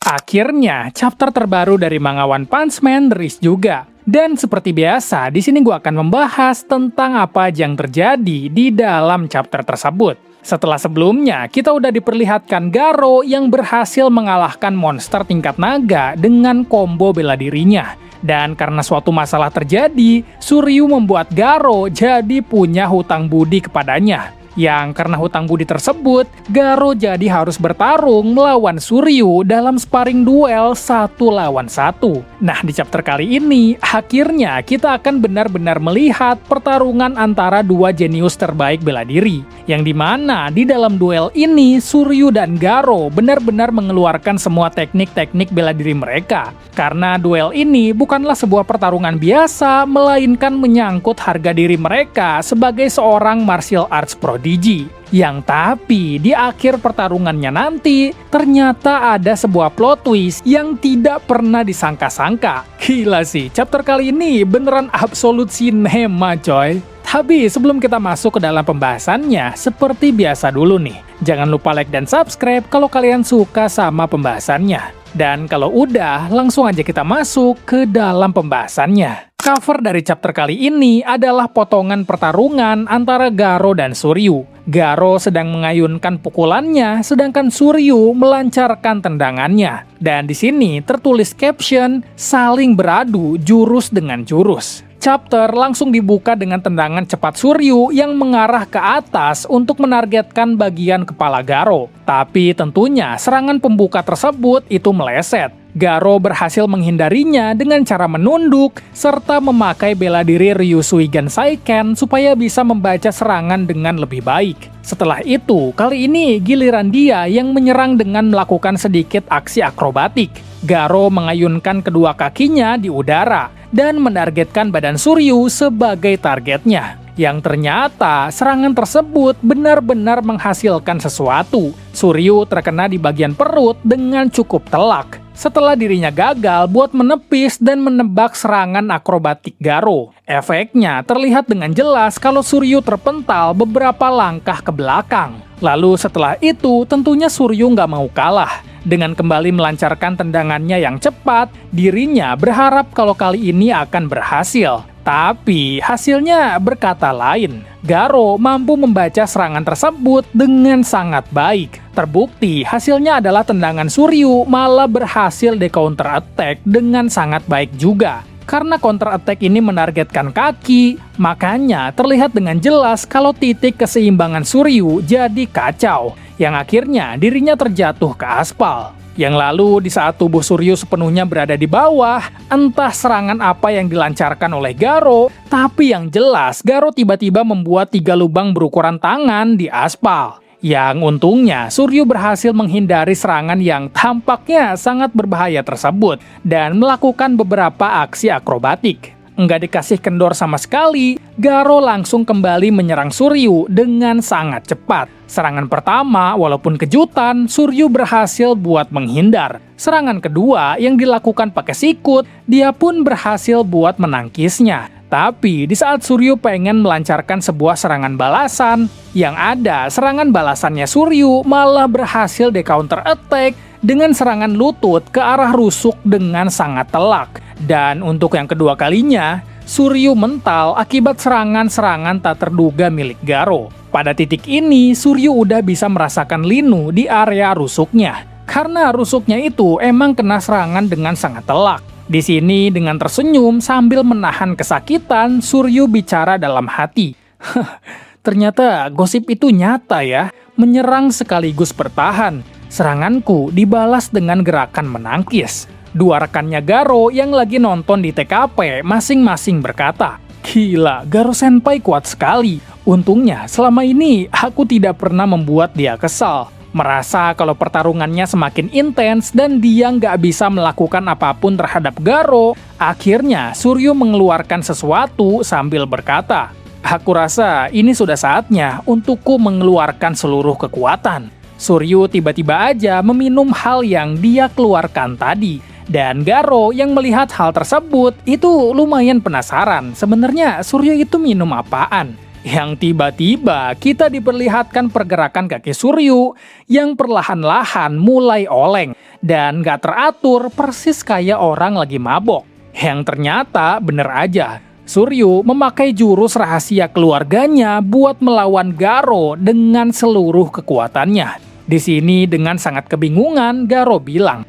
Akhirnya, chapter terbaru dari manga One Punch Man rilis juga. Dan seperti biasa, di sini gue akan membahas tentang apa aja yang terjadi di dalam chapter tersebut. Setelah sebelumnya, kita udah diperlihatkan Garo yang berhasil mengalahkan monster tingkat naga dengan combo bela dirinya. Dan karena suatu masalah terjadi, Suryu membuat Garo jadi punya hutang budi kepadanya. Yang karena hutang budi tersebut, Garo jadi harus bertarung melawan Suryu dalam sparring duel 1 lawan 1. Nah, di chapter kali ini, akhirnya kita akan benar-benar melihat pertarungan antara dua jenius terbaik bela diri. Yang dimana di dalam duel ini, Suryu dan Garo benar-benar mengeluarkan semua teknik-teknik bela diri mereka. Karena duel ini bukanlah sebuah pertarungan biasa, melainkan menyangkut harga diri mereka sebagai seorang martial arts prodigy. Yang tapi di akhir pertarungannya nanti, ternyata ada sebuah plot twist yang tidak pernah disangka-sangka. Gila sih, chapter kali ini beneran absolut sinema coy. Tapi sebelum kita masuk ke dalam pembahasannya, seperti biasa dulu nih, jangan lupa like dan subscribe kalau kalian suka sama pembahasannya. Dan kalau udah, langsung aja kita masuk ke dalam pembahasannya. Cover dari chapter kali ini adalah potongan pertarungan antara Garo dan Suryu. Garo sedang mengayunkan pukulannya, sedangkan Suryu melancarkan tendangannya. Dan di sini tertulis caption, saling beradu jurus dengan jurus. Chapter langsung dibuka dengan tendangan cepat Suryu yang mengarah ke atas untuk menargetkan bagian kepala Garo. Tapi tentunya serangan pembuka tersebut itu meleset. Garo berhasil menghindarinya dengan cara menunduk serta memakai bela diri Ryusuigan Saiken supaya bisa membaca serangan dengan lebih baik. Setelah itu, kali ini giliran dia yang menyerang dengan melakukan sedikit aksi akrobatik. Garo mengayunkan kedua kakinya di udara dan menargetkan badan Suryu sebagai targetnya. Yang ternyata serangan tersebut benar-benar menghasilkan sesuatu. Suryu terkena di bagian perut dengan cukup telak. Setelah dirinya gagal buat menepis dan menebak serangan akrobatik Garo. Efeknya terlihat dengan jelas kalau Suryu terpental beberapa langkah ke belakang. Lalu setelah itu tentunya Suryu nggak mau kalah. Dengan kembali melancarkan tendangannya yang cepat, dirinya berharap kalau kali ini akan berhasil. Tapi hasilnya berkata lain. Garo mampu membaca serangan tersebut dengan sangat baik. Terbukti hasilnya adalah tendangan Suryu malah berhasil di-counter attack dengan sangat baik juga. Karena counter attack ini menargetkan kaki, makanya terlihat dengan jelas kalau titik keseimbangan Suryu jadi kacau, yang akhirnya dirinya terjatuh ke aspal. Yang lalu di saat tubuh Suryu sepenuhnya berada di bawah, entah serangan apa yang dilancarkan oleh Garo, tapi yang jelas Garo tiba-tiba membuat 3 lubang berukuran tangan di aspal. Yang untungnya Suryu berhasil menghindari serangan yang tampaknya sangat berbahaya tersebut dan melakukan beberapa aksi akrobatik. Nggak dikasih kendor sama sekali, Garo langsung kembali menyerang Suryu dengan sangat cepat. Serangan pertama, walaupun kejutan, Suryu berhasil buat menghindar. Serangan kedua yang dilakukan pakai sikut, dia pun berhasil buat menangkisnya. Tapi di saat Suryu pengen melancarkan sebuah serangan balasan, yang ada serangan balasannya Suryu malah berhasil di-counter attack dengan serangan lutut ke arah rusuk dengan sangat telak. Dan untuk yang kedua kalinya, Suryu mental akibat serangan-serangan tak terduga milik Garo. Pada titik ini, Suryu udah bisa merasakan linu di area rusuknya. Karena rusuknya itu emang kena serangan dengan sangat telak. Di sini dengan tersenyum sambil menahan kesakitan, Suryu bicara dalam hati. Ternyata gosip itu nyata ya, menyerang sekaligus bertahan. Seranganku dibalas dengan gerakan menangkis. Dua rekannya Garo yang lagi nonton di TKP masing-masing berkata, "Gila, Garo Senpai kuat sekali. Untungnya selama ini aku tidak pernah membuat dia kesal." Merasa kalau pertarungannya semakin intens dan dia nggak bisa melakukan apapun terhadap Garo, akhirnya Suryu mengeluarkan sesuatu sambil berkata, "Aku rasa ini sudah saatnya untukku mengeluarkan seluruh kekuatan." Suryu tiba-tiba aja meminum hal yang dia keluarkan tadi. Dan Garo yang melihat hal tersebut itu lumayan penasaran, sebenarnya Suryu itu minum apaan. Yang tiba-tiba kita diperlihatkan pergerakan kaki Suryu yang perlahan-lahan mulai oleng dan gak teratur persis kayak orang lagi mabok. Yang ternyata bener aja, Suryu memakai jurus rahasia keluarganya buat melawan Garo dengan seluruh kekuatannya. Di sini dengan sangat kebingungan Garo bilang,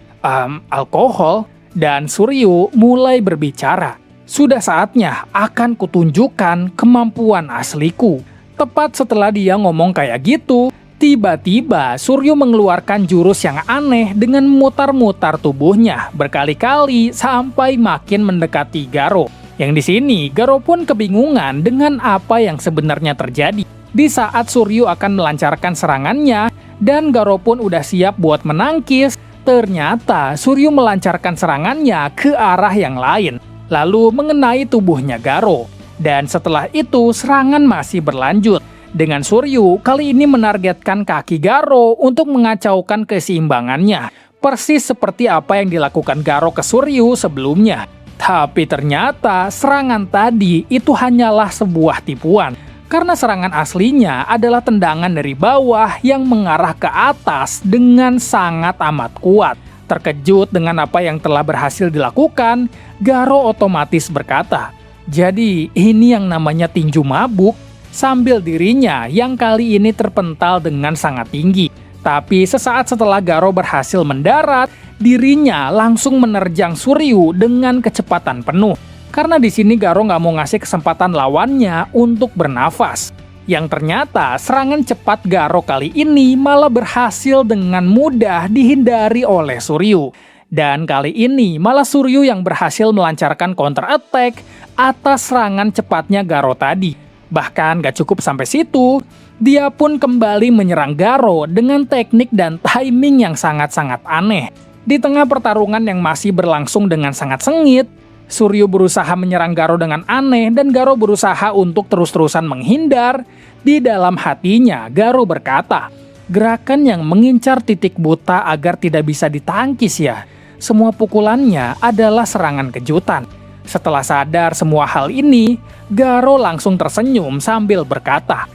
alkohol? Dan Suryu mulai berbicara. Sudah saatnya akan kutunjukkan kemampuan asliku. Tepat setelah dia ngomong kayak gitu, tiba-tiba Suryu mengeluarkan jurus yang aneh dengan memutar-mutar tubuhnya berkali-kali sampai makin mendekati Garo. Yang di sini Garo pun kebingungan dengan apa yang sebenarnya terjadi. Di saat Suryu akan melancarkan serangannya dan Garo pun udah siap buat menangkis, ternyata Suryu melancarkan serangannya ke arah yang lain, lalu mengenai tubuhnya Garo. Dan setelah itu serangan masih berlanjut, dengan Suryu kali ini menargetkan kaki Garo untuk mengacaukan keseimbangannya, persis seperti apa yang dilakukan Garo ke Suryu sebelumnya. Tapi ternyata serangan tadi itu hanyalah sebuah tipuan, karena serangan aslinya adalah tendangan dari bawah yang mengarah ke atas dengan sangat amat kuat. Terkejut dengan apa yang telah berhasil dilakukan, Garo otomatis berkata, "Jadi ini yang namanya tinju mabuk?" Sambil dirinya yang kali ini terpental dengan sangat tinggi. Tapi sesaat setelah Garo berhasil mendarat, dirinya langsung menerjang Suryu dengan kecepatan penuh. Karena di sini Garo nggak mau ngasih kesempatan lawannya untuk bernafas. Yang ternyata serangan cepat Garo kali ini malah berhasil dengan mudah dihindari oleh Suryu. Dan kali ini malah Suryu yang berhasil melancarkan counter attack atas serangan cepatnya Garo tadi. Bahkan gak cukup sampai situ, dia pun kembali menyerang Garo dengan teknik dan timing yang sangat-sangat aneh. Di tengah pertarungan yang masih berlangsung dengan sangat sengit, Suryu berusaha menyerang Garo dengan aneh dan Garo berusaha untuk terus-terusan menghindar. Di dalam hatinya, Garo berkata, "Gerakan yang mengincar titik buta agar tidak bisa ditangkis ya. Semua pukulannya adalah serangan kejutan." Setelah sadar semua hal ini, Garo langsung tersenyum sambil berkata,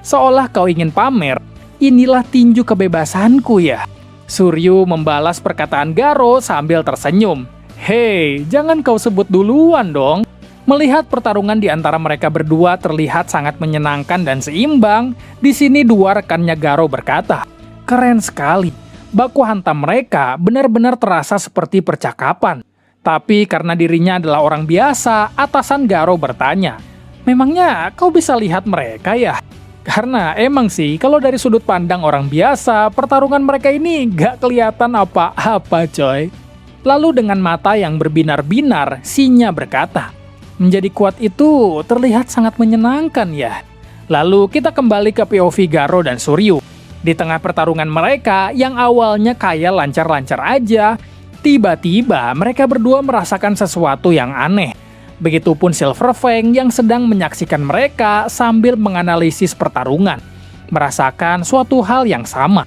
"Seolah kau ingin pamer, inilah tinju kebebasanku ya." Suryu membalas perkataan Garo sambil tersenyum. "Hei, jangan kau sebut duluan dong." Melihat pertarungan di antara mereka berdua terlihat sangat menyenangkan dan seimbang, di sini dua rekannya Garo berkata, "Keren sekali. Baku hantam mereka benar-benar terasa seperti percakapan." Tapi karena dirinya adalah orang biasa, atasan Garo bertanya, "Memangnya kau bisa lihat mereka ya?" Karena emang sih, kalau dari sudut pandang orang biasa, pertarungan mereka ini gak kelihatan apa-apa coy. Lalu dengan mata yang berbinar-binar, Shinya berkata, "Menjadi kuat itu terlihat sangat menyenangkan ya." Lalu kita kembali ke POV Garo dan Suryu. Di tengah pertarungan mereka yang awalnya kayak lancar-lancar aja, tiba-tiba mereka berdua merasakan sesuatu yang aneh. Begitupun Silver Fang yang sedang menyaksikan mereka sambil menganalisis pertarungan, merasakan suatu hal yang sama.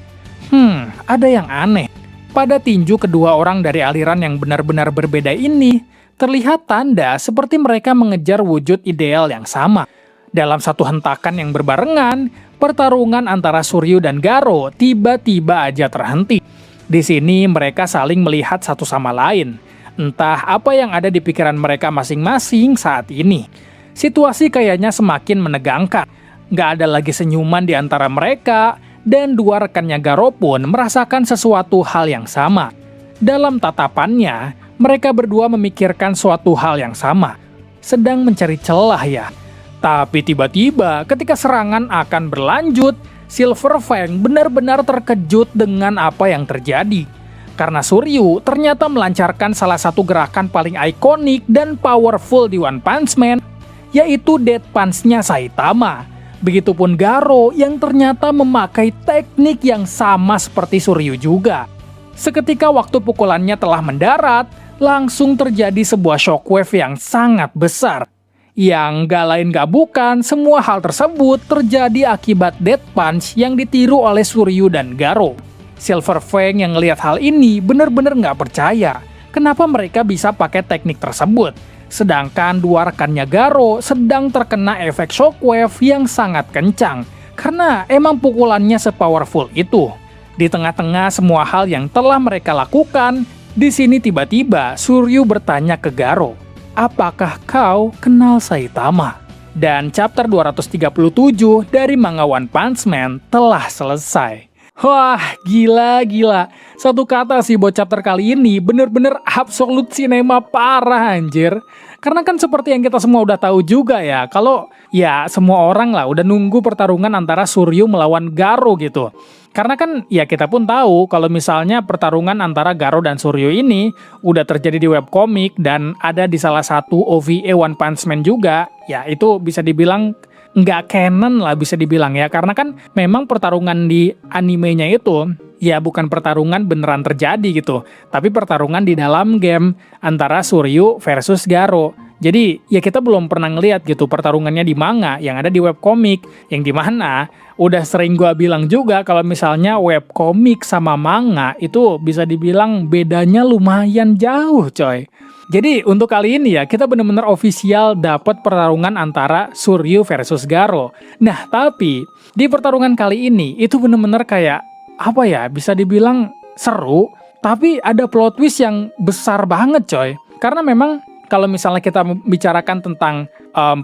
Ada yang aneh. Pada tinju kedua orang dari aliran yang benar-benar berbeda ini, terlihat tanda seperti mereka mengejar wujud ideal yang sama. Dalam satu hentakan yang berbarengan, pertarungan antara Suryu dan Garo tiba-tiba aja terhenti. Di sini mereka saling melihat satu sama lain. Entah apa yang ada di pikiran mereka masing-masing saat ini. Situasi kayaknya semakin menegangkan. Gak ada lagi senyuman di antara mereka, dan dua rekannya Garo pun merasakan sesuatu hal yang sama. Dalam tatapannya, mereka berdua memikirkan suatu hal yang sama. Sedang mencari celah ya. Tapi tiba-tiba ketika serangan akan berlanjut, Silver Fang benar-benar terkejut dengan apa yang terjadi. Karena Suryu ternyata melancarkan salah satu gerakan paling ikonik dan powerful di One Punch Man, yaitu Death Punch-nya Saitama. Begitupun Garo yang ternyata memakai teknik yang sama seperti Suryu juga. Seketika waktu pukulannya telah mendarat, langsung terjadi sebuah shockwave yang sangat besar. Yang gak lain gak bukan, semua hal tersebut terjadi akibat Death Punch yang ditiru oleh Suryu dan Garo. Silver Fang yang ngelihat hal ini bener-bener gak percaya kenapa mereka bisa pakai teknik tersebut. Sedangkan dua rekannya Garo sedang terkena efek shockwave yang sangat kencang, karena emang pukulannya sepowerful itu. Di tengah-tengah semua hal yang telah mereka lakukan, di sini tiba-tiba Suryu bertanya ke Garo, "Apakah kau kenal Saitama?" Dan chapter 237 dari manga One Punch Man telah selesai. Wah, gila. Satu kata sih buat chapter kali ini, bener-bener absolut cinema parah anjir. Karena kan seperti yang kita semua udah tahu juga ya, kalau ya semua orang lah udah nunggu pertarungan antara Suryu melawan Garo gitu. Karena kan ya kita pun tahu kalau misalnya pertarungan antara Garo dan Suryu ini udah terjadi di webcomic dan ada di salah satu OVA One Punch Man juga, ya itu bisa dibilang nggak canon lah bisa dibilang ya, karena kan memang pertarungan di animenya itu ya bukan pertarungan beneran terjadi gitu, tapi pertarungan di dalam game antara Suryu versus Garo. Jadi ya kita belum pernah ngeliat gitu pertarungannya di manga yang ada di webcomic, yang dimana udah sering gua bilang juga kalau misalnya webcomic sama manga itu bisa dibilang bedanya lumayan jauh coy. Jadi untuk kali ini ya kita bener-bener official dapat pertarungan antara Suryu versus Garo. Nah tapi di pertarungan kali ini itu bener-bener kayak apa ya, bisa dibilang seru, tapi ada plot twist yang besar banget coy. Karena memang kalau misalnya kita bicarakan tentang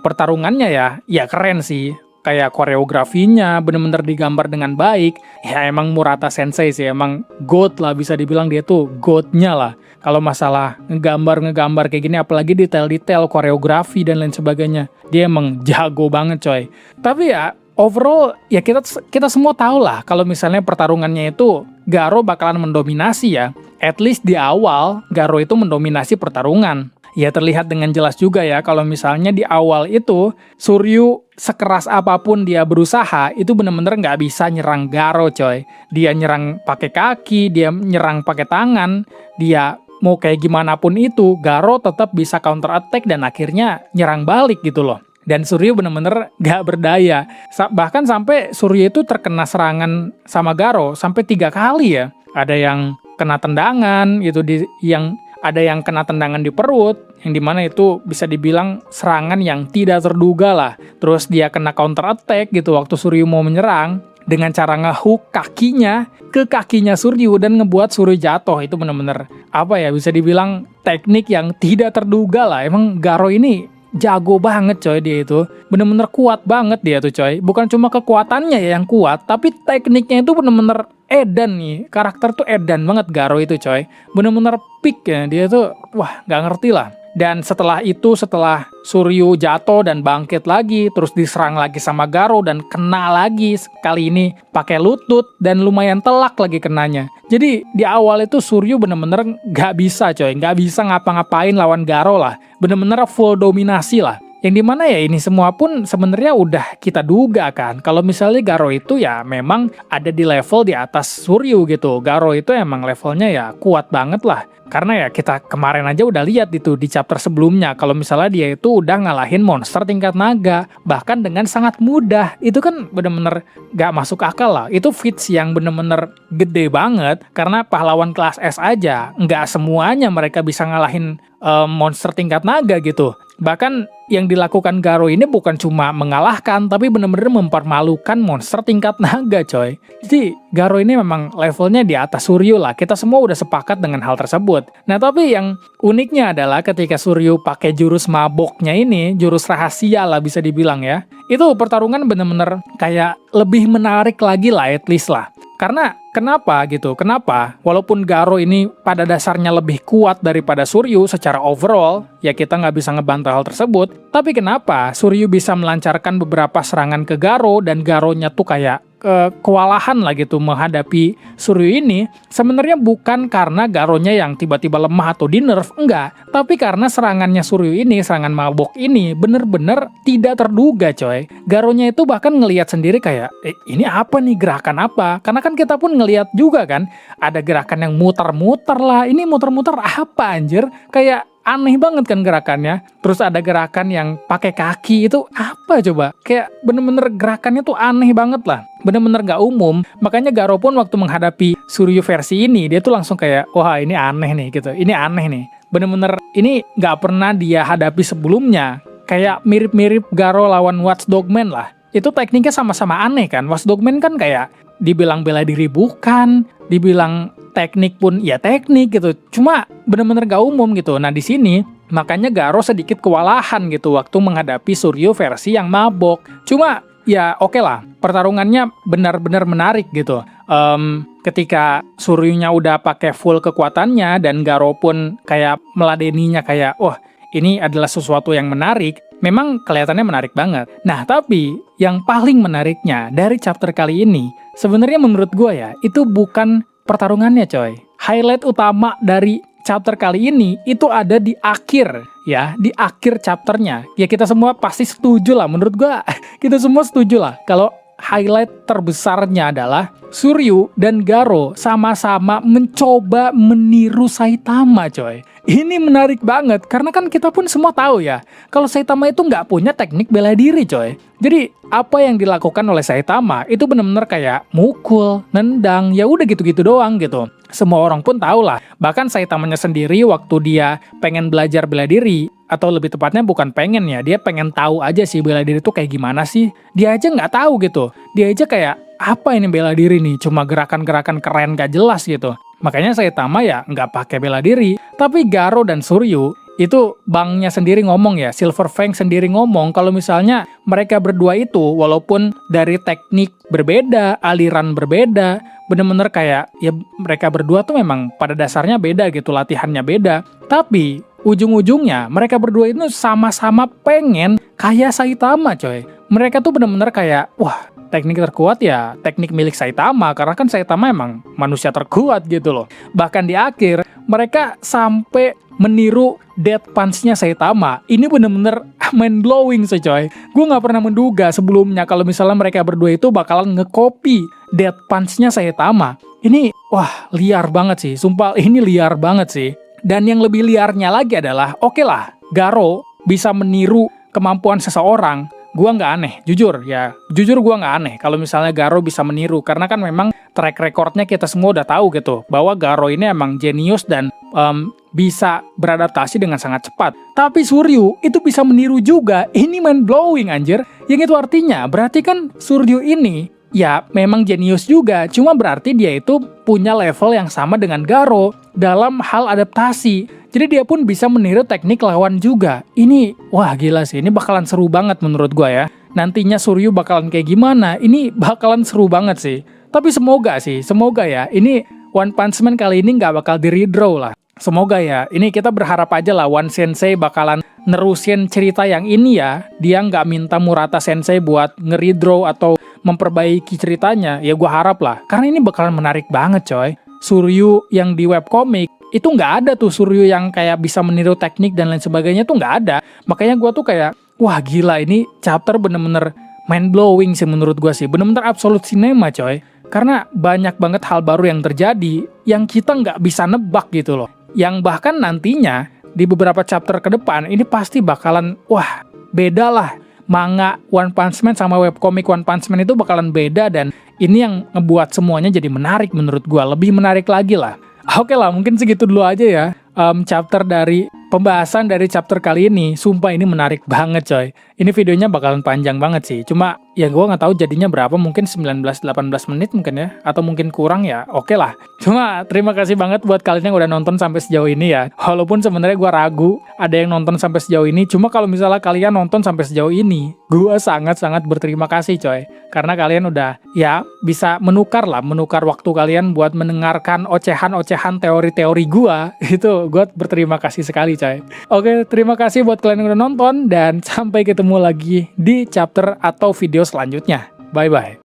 pertarungannya ya keren sih. Kayak koreografinya bener-bener digambar dengan baik. Ya emang Murata Sensei sih, emang GOAT lah, bisa dibilang dia tuh GOAT-nya lah. Kalau masalah ngegambar kayak gini, apalagi detail-detail koreografi dan lain sebagainya, dia emang jago banget coy. Tapi ya overall ya kita semua tahu lah kalau misalnya pertarungannya itu Garo bakalan mendominasi ya. At least di awal Garo itu mendominasi pertarungan. Ya terlihat dengan jelas juga ya kalau misalnya di awal itu Suryu sekeras apapun dia berusaha itu bener-bener nggak bisa nyerang Garo coy. Dia nyerang pakai kaki, dia nyerang pakai tangan, dia mau kayak gimana pun itu Garo tetap bisa counter attack dan akhirnya nyerang balik gitu loh. Dan Suryu bener-bener gak berdaya. Bahkan sampai Suryu itu terkena serangan sama Garo sampai 3 kali ya. Ada yang kena tendangan gitu, ada yang kena tendangan di perut, yang dimana itu bisa dibilang serangan yang tidak terduga lah. Terus dia kena counter attack gitu waktu Suryu mau menyerang, dengan cara ngehook kakinya ke kakinya Suryu dan ngebuat Suryu jatuh. Itu bener-bener apa ya, bisa dibilang teknik yang tidak terduga lah. Emang Garo ini jago banget coy, dia itu bener-bener kuat banget dia tuh coy. Bukan cuma kekuatannya ya yang kuat, tapi tekniknya itu bener-bener edan nih. Karakter tuh edan banget Garo itu coy. Bener-bener peak ya, dia tuh wah gak ngerti lah. Dan setelah itu, setelah Suryu jatuh dan bangkit lagi, terus diserang lagi sama Garo dan kena lagi, kali ini pakai lutut dan lumayan telak lagi kenanya. Jadi di awal itu Suryu bener-bener gak bisa coy, gak bisa ngapa-ngapain lawan Garo lah. Bener-bener full dominasi lah. Yang dimana ya ini semua pun sebenarnya udah kita duga kan. Kalau misalnya Garo itu ya memang ada di level di atas Suryu gitu. Garo itu emang levelnya ya kuat banget lah. Karena ya kita kemarin aja udah lihat itu di chapter sebelumnya. Kalau misalnya dia itu udah ngalahin monster tingkat naga. Bahkan dengan sangat mudah. Itu kan bener-bener gak masuk akal lah. Itu feats yang bener-bener gede banget. Karena pahlawan kelas S aja gak semuanya mereka bisa ngalahin monster tingkat naga gitu. Bahkan yang dilakukan Garo ini bukan cuma mengalahkan, tapi benar-benar mempermalukan monster tingkat naga coy. Jadi Garo ini memang levelnya di atas Suryu lah. Kita semua udah sepakat dengan hal tersebut. Nah tapi yang uniknya adalah ketika Suryu pakai jurus maboknya ini, jurus rahasia lah bisa dibilang ya. Itu pertarungan benar-benar kayak lebih menarik lagi lah, at least lah. Karena kenapa gitu? Kenapa? Walaupun Garo ini pada dasarnya lebih kuat daripada Suryu secara overall, ya kita nggak bisa ngebantah hal tersebut. Tapi kenapa Suryu bisa melancarkan beberapa serangan ke Garo dan Garonya tuh kayak kewalahan lah gitu menghadapi Suryu ini? Sebenarnya bukan karena Garonya yang tiba-tiba lemah atau di nerf, enggak. Tapi karena serangannya Suryu ini, serangan mabok ini bener-bener tidak terduga coy. Garonya itu bahkan ngelihat sendiri kayak, ini apa nih, gerakan apa? Karena kan kita pun ngelihat juga kan, ada gerakan yang muter-muter lah. Ini muter-muter apa anjir? Kayak aneh banget kan gerakannya. Terus ada gerakan yang pakai kaki, itu apa coba? Kayak bener-bener gerakannya tuh aneh banget lah. Bener-bener gak umum. Makanya Garo pun waktu menghadapi Suryu versi ini, dia tuh langsung kayak, wah ini aneh nih gitu. Ini aneh nih. Bener-bener ini gak pernah dia hadapi sebelumnya. Kayak mirip-mirip Garo lawan Watchdogman lah. Itu tekniknya sama-sama aneh kan. Watchdogman kan kayak dibilang bela diri bukan, dibilang teknik pun ya teknik gitu. Cuma bener-bener gak umum gitu. Nah di sini makanya Garo sedikit kewalahan gitu waktu menghadapi Suryu versi yang mabok. Cuma ya oke lah, pertarungannya benar-benar menarik gitu. Ketika Suryunya udah pakai full kekuatannya dan Garo pun kayak meladeninya kayak, wah ini adalah sesuatu yang menarik. Memang kelihatannya menarik banget. Nah tapi yang paling menariknya dari chapter kali ini, sebenarnya menurut gue ya, itu bukan pertarungannya coy. Highlight utama dari chapter kali ini itu ada di akhir ya, di akhir chapternya. Ya kita semua pasti setuju lah, menurut gua kita semua setuju lah kalau highlight terbesarnya adalah Suryu dan Garo sama-sama mencoba meniru Saitama coy. Ini menarik banget, karena kan kita pun semua tahu ya, kalau Saitama itu nggak punya teknik bela diri coy. Jadi, apa yang dilakukan oleh Saitama itu benar-benar kayak mukul, nendang, ya udah gitu-gitu doang gitu. Semua orang pun tahu lah, bahkan Saitamanya sendiri waktu dia pengen belajar bela diri, atau lebih tepatnya bukan pengen ya, dia pengen tahu aja sih bela diri itu kayak gimana sih. Dia aja nggak tahu gitu, dia aja kayak, apa ini bela diri nih, cuma gerakan-gerakan keren gak jelas gitu. Makanya Saitama ya nggak pakai bela diri. Tapi Garo dan Suryu itu bangnya sendiri ngomong ya, Silver Fang sendiri ngomong kalau misalnya mereka berdua itu walaupun dari teknik berbeda, aliran berbeda, bener-bener kayak ya mereka berdua tuh memang pada dasarnya beda gitu, latihannya beda. Tapi ujung-ujungnya mereka berdua itu sama-sama pengen kayak Saitama coy. Mereka tuh bener-bener kayak, wah teknik terkuat ya teknik milik Saitama, karena kan Saitama emang manusia terkuat gitu loh. Bahkan di akhir mereka sampai meniru death punch-nya Saitama. Ini bener-bener mind blowing sih coy. Gue gak pernah menduga sebelumnya kalau misalnya mereka berdua itu bakalan nge-copy death punch-nya Saitama. Ini wah liar banget sih, sumpah ini liar banget sih. Dan yang lebih liarnya lagi adalah, oke lah, Garo bisa meniru kemampuan seseorang. Gua nggak aneh, jujur gua nggak aneh kalau misalnya Garo bisa meniru, karena kan memang track recordnya kita semua udah tahu gitu, bahwa Garo ini emang jenius dan bisa beradaptasi dengan sangat cepat. Tapi Suryu itu bisa meniru juga, ini mind blowing anjir. Yang itu artinya, berarti kan Suryu ini ya memang jenius juga, cuma berarti dia itu punya level yang sama dengan Garo dalam hal adaptasi. Jadi dia pun bisa meniru teknik lawan juga. Ini, wah gila sih, ini bakalan seru banget menurut gua ya. Nantinya Suryu bakalan kayak gimana, ini bakalan seru banget sih. Tapi semoga ya, ini One Punch Man kali ini nggak bakal di-redraw lah. Semoga ya, ini kita berharap aja lah One Sensei bakalan nerusin cerita yang ini ya. Dia nggak minta Murata Sensei buat nge-redraw atau memperbaiki ceritanya. Ya gua harap lah, karena ini bakalan menarik banget coy. Suryu yang di webcomic itu nggak ada tuh Suryu yang kayak bisa meniru teknik dan lain sebagainya tuh nggak ada. Makanya gue tuh kayak, wah gila ini chapter bener-bener mind blowing sih menurut gue sih. Bener-bener absolute cinema coy. Karena banyak banget hal baru yang terjadi yang kita nggak bisa nebak gitu loh. Yang bahkan nantinya di beberapa chapter ke depan ini pasti bakalan, wah beda lah. Manga One Punch Man sama webcomic One Punch Man itu bakalan beda, dan ini yang ngebuat semuanya jadi menarik menurut gue. Lebih menarik lagi lah. Oke lah, mungkin segitu dulu aja ya chapter dari pembahasan dari chapter kali ini. Sumpah ini menarik banget coy. Ini videonya bakalan panjang banget sih. Cuma ya gue nggak tahu jadinya berapa, mungkin 19-18 menit mungkin ya, atau mungkin kurang ya. Oke lah. Cuma terima kasih banget buat kalian yang udah nonton sampai sejauh ini ya. Walaupun sebenarnya gue ragu ada yang nonton sampai sejauh ini. Cuma kalau misalnya kalian nonton sampai sejauh ini, gue sangat-sangat berterima kasih coy. Karena kalian udah ya bisa menukar waktu kalian buat mendengarkan ocehan-ocehan teori-teori gue. Itu gue berterima kasih sekali coy. Oke, terima kasih buat kalian yang udah nonton, dan sampai ketemu lagi di chapter atau video selanjutnya. Bye-bye.